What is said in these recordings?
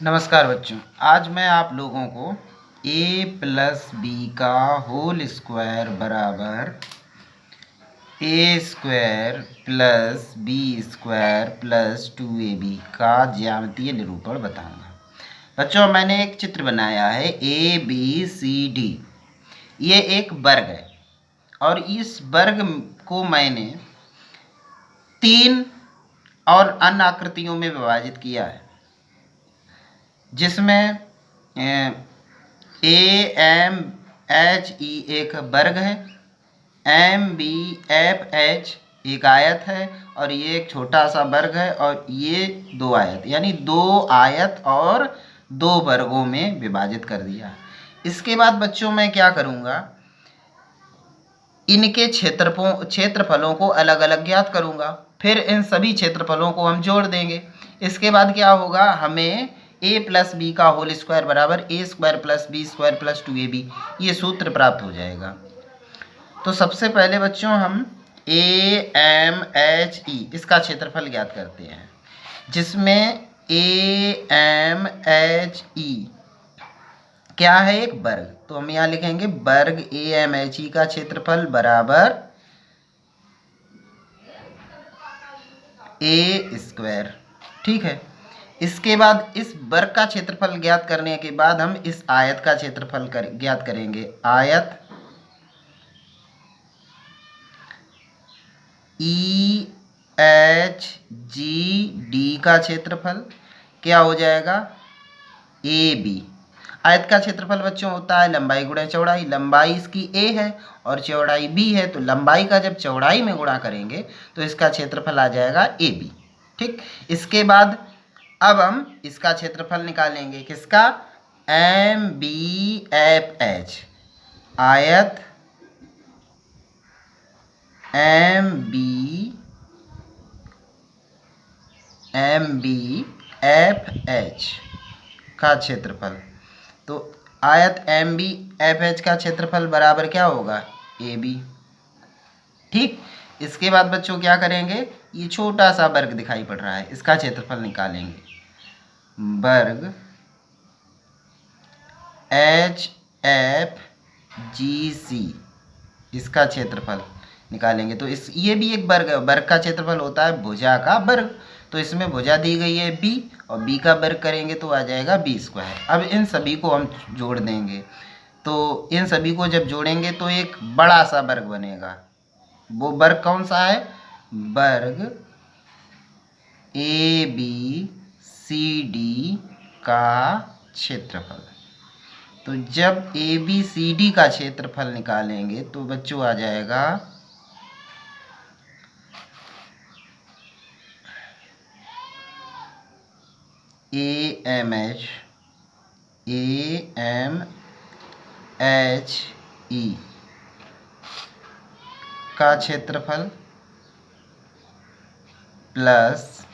नमस्कार बच्चों, आज मैं आप लोगों को a प्लस बी का होल स्क्वायर बराबर a square plus B square plus 2ab का ज्यामितीय निरूपण बताऊंगा। बच्चों, मैंने एक चित्र बनाया है ABCD। ये एक वर्ग है और इस वर्ग को मैंने 3 और अन्य आकृतियों में विभाजित किया है, जिसमें AMHE एक वर्ग है, MBFH एक आयत है और ये एक छोटा सा वर्ग है और ये 2 आयत, यानी 2 आयत और 2 वर्गों में विभाजित कर दिया। इसके बाद बच्चों मैं क्या करूँगा, इनके क्षेत्रफलों को अलग अलग ज्ञात करूँगा, फिर इन सभी क्षेत्रफलों को हम जोड़ देंगे। इसके बाद क्या होगा, हमें a प्लस बी का होल स्क्वायर बराबर a square plus B square plus 2ab ये सूत्र प्राप्त हो जाएगा। तो सबसे पहले बच्चों हम AMHE इसका क्षेत्रफल ज्ञात करते हैं, जिसमें AMHE क्या है, एक वर्ग। तो हम यहाँ लिखेंगे वर्ग AMHE का क्षेत्रफल बराबर a स्क्वायर। ठीक है। इसके बाद इस वर्ग का क्षेत्रफल ज्ञात करने के बाद हम इस आयत का क्षेत्रफल ज्ञात करेंगे। आयत EHGD का क्षेत्रफल क्या हो जाएगा, AB। आयत का क्षेत्रफल बच्चों होता है लंबाई गुणा चौड़ाई। लंबाई इसकी a है और चौड़ाई b है, तो लंबाई का जब चौड़ाई में गुणा करेंगे तो इसका क्षेत्रफल आ जाएगा AB। ठीक। इसके बाद अब हम इसका क्षेत्रफल निकालेंगे, किसका, MBFH। आयत MBFH का क्षेत्रफल। तो आयत MBFH का क्षेत्रफल बराबर क्या होगा, AB। ठीक। इसके बाद बच्चों क्या करेंगे, ये छोटा सा वर्ग दिखाई पड़ रहा है, इसका क्षेत्रफल निकालेंगे। वर्ग HFGC इसका क्षेत्रफल निकालेंगे। तो ये भी एक वर्ग है। वर्ग का क्षेत्रफल होता है भुजा का वर्ग, तो इसमें भुजा दी गई है b और b का वर्ग करेंगे तो आ जाएगा b स्क्वायर। अब इन सभी को हम जोड़ देंगे, तो इन सभी को जब जोड़ेंगे तो एक बड़ा सा वर्ग बनेगा। वो वर्ग कौन सा है, वर्ग ABCD का क्षेत्रफल। तो जब ABCD का क्षेत्रफल निकालेंगे तो बच्चों आ जाएगा AMHE का क्षेत्रफल प्लस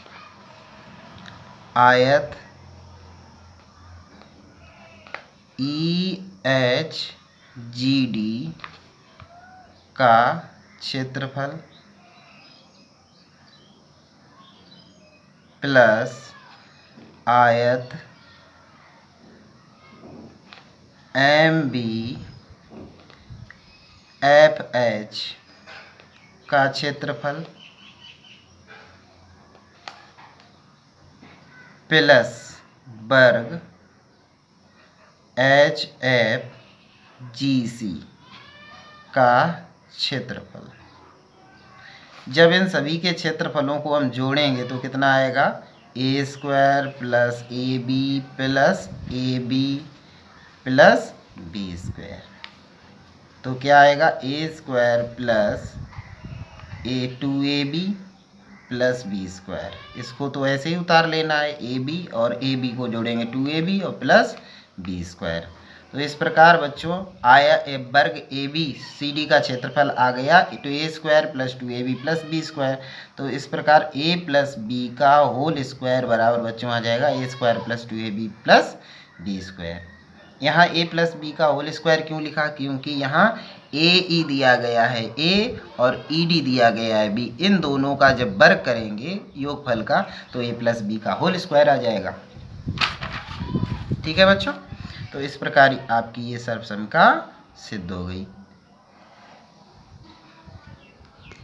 आयत EHGD का क्षेत्रफल प्लस आयत MBFH का क्षेत्रफल प्लस वर्ग HFGC का क्षेत्रफल। जब इन सभी के क्षेत्रफलों को हम जोड़ेंगे तो कितना आएगा, a square plus AB plus AB plus b square. तो क्या आएगा, a square plus A2AB plus b square. इसको तो ऐसे ही उतार लेना है, AB और AB को जोड़ेंगे 2AB और प्लस b स्क्वायर। तो इस प्रकार बच्चों आया वर्ग ABCD का क्षेत्रफल आ गया, तो a square plus 2AB plus b square. तो इस प्रकार a प्लस b का होल स्क्वायर बराबर बच्चों आ जाएगा a square plus 2AB plus b square. यहाँ a प्लस बी का होल स्क्वायर क्यों लिखा, क्योंकि यहाँ AE दिया गया है a और ED दिया गया है b। इन दोनों का जब वर्ग करेंगे योगफल का तो a प्लस बी का होल स्क्वायर आ जाएगा। ठीक है बच्चों, तो इस प्रकार आपकी ये सर्वसम का सिद्ध हो गई।